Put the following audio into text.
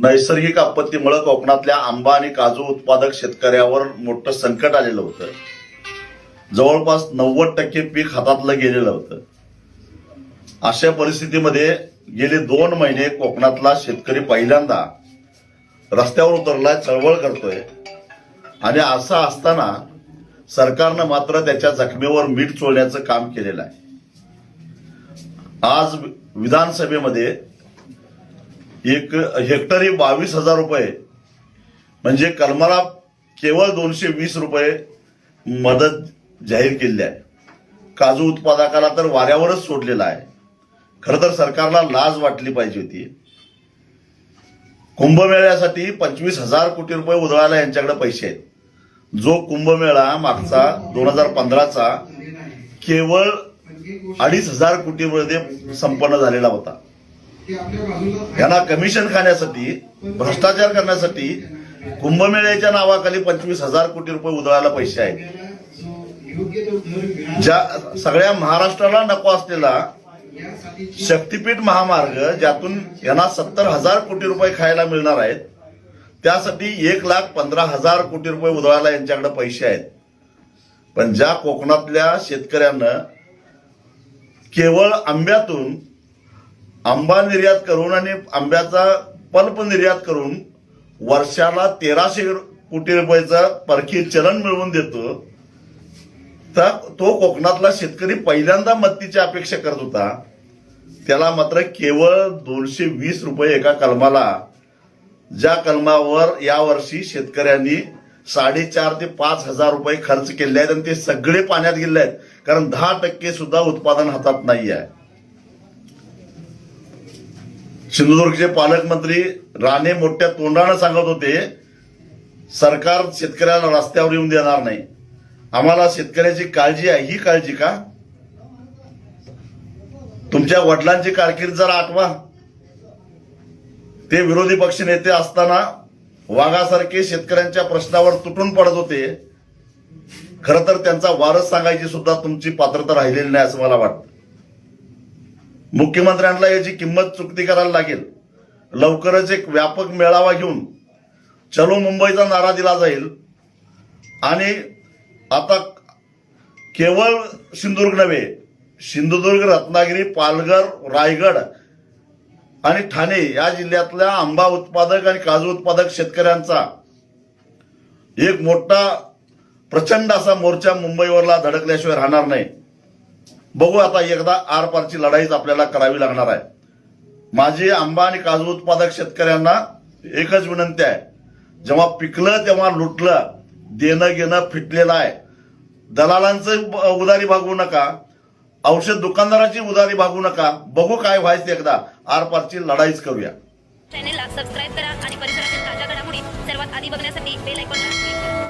नैसर्गिक आपत्तीमुळे कोकणातल्या आंबा आणि काजू उत्पादक शेतकऱ्यावर मोठं संकट आलेलं होतं. जवळपास 90% पीक हातातलं गेलेलं होतं. अशा परिस्थितीमध्ये गेले 2 महिने कोकणातला शेतकरी पहिल्यांदा रस्त्यावर उतरलाय, चळवळ करतोय. आणि असं असताना सरकारनं मात्र त्याच्या जखमेवर मीठ चोळण्याचं काम केलेलं आहे. आज विधानसभेमध्ये एक हेक्टरी 22,000 रुपये म्हणजे कलमाला केवळ 220 रुपये मदत जाहीर केली आहे. काजू उत्पादकाला तर वाऱ्यावरच सोडलेला आहे. खरं तर सरकारला लाज वाटली पाहिजे होती. कुंभमेळ्यासाठी 25,000 कोटी रुपये उधळायला यांच्याकडे पैसे आहेत. जो कुंभमेळा मागचा 2015चा केवळ 2,500 कोटीमध्ये संपन्न झालेला होता. यांना कमिशन खाण्यासाठी, भ्रष्टाचार करण्यासाठी कुंभमेळ्याच्या नावाखाली 25,000 कोटी रुपये उधळायला पैसे आहेत. ज्या सगळ्या महाराष्ट्राला नको असलेला शक्तीपीठ महामार्ग, ज्यातून यांना 70,000 कोटी रुपये खायला मिळणार आहेत, त्यासाठी 1,15,000 कोटी रुपये उधळायला यांच्याकडे पैसे आहेत. पण ज्या कोकणातल्या शेतकऱ्यांना केवळ आंब्यातून आंबा निर्यात करून आणि आंब्याचा पल्प निर्यात करून वर्षाला 1,300 कोटी रुपयाचं परकीय चलन मिळवून देतो, तर तो कोकणातला शेतकरी पहिल्यांदा मदतीची अपेक्षा करत होता. त्याला मात्र केवळ 220 रुपये एका कलमाला, ज्या कलमावर यावर्षी शेतकऱ्यांनी 4,500 ते 5,000 रुपये खर्च केले आहेत आणि ते सगळे पाण्यात गेले आहेत. कारण 10% सुद्धा उत्पादन हातात नाही आहे. सिंधुदुर्गचे पालकमंत्री राणे मोठ्या तोंडानं सांगत होते, सरकार शेतकऱ्याला रस्त्यावर येऊन देणार नाही. आम्हाला शेतकऱ्याची काळजी आहे. ही काळजी का? तुमच्या वडिलांची कारकीर्द जरा आठवा. ते विरोधी पक्ष नेते असताना वाघासारखे शेतकऱ्यांच्या प्रश्नावर तुटून पडत होते. खरं तर त्यांचा वारस सांगायची सुद्धा तुमची पात्रता राहिलेली नाही असं मला वाटतं. मुख्यमंत्र्यांना याची किंमत चुकती करायला लागेल. लवकरच एक व्यापक मेळावा घेऊन चलो मुंबईचा नारा दिला जाईल. आणि आता केवळ सिंधुदुर्ग नव्हे, सिंधुदुर्ग, रत्नागिरी, पालघर, रायगड आणि ठाणे या जिल्ह्यातल्या आंबा उत्पादक आणि काजू उत्पादक शेतकऱ्यांचा एक मोठा प्रचंड असा मोर्चा मुंबईवरला धडकल्याशिवाय राहणार नाही. बघू आता एकदा आरपारची लढाईच आपल्याला करावी लागणार आहे. माझी आंबा आणि काजू उत्पादक शेतकऱ्यांना एकच विनंती आहे, जेव्हा पिकलं तेव्हा लुटलं. देणं घेणं फिटलेलं आहे. दलालांचं उधारी भागवू नका, औषध दुकानदाराची उधारी भागवू नका. बघू काय व्हायचं, एकदा आरपारची लढाईच करूया. चॅनेलला सबस्क्राईब करा आणि परिसरातील ताज्या घडामोडी सर्वात आधी बघण्यासाठी बेल आयकॉन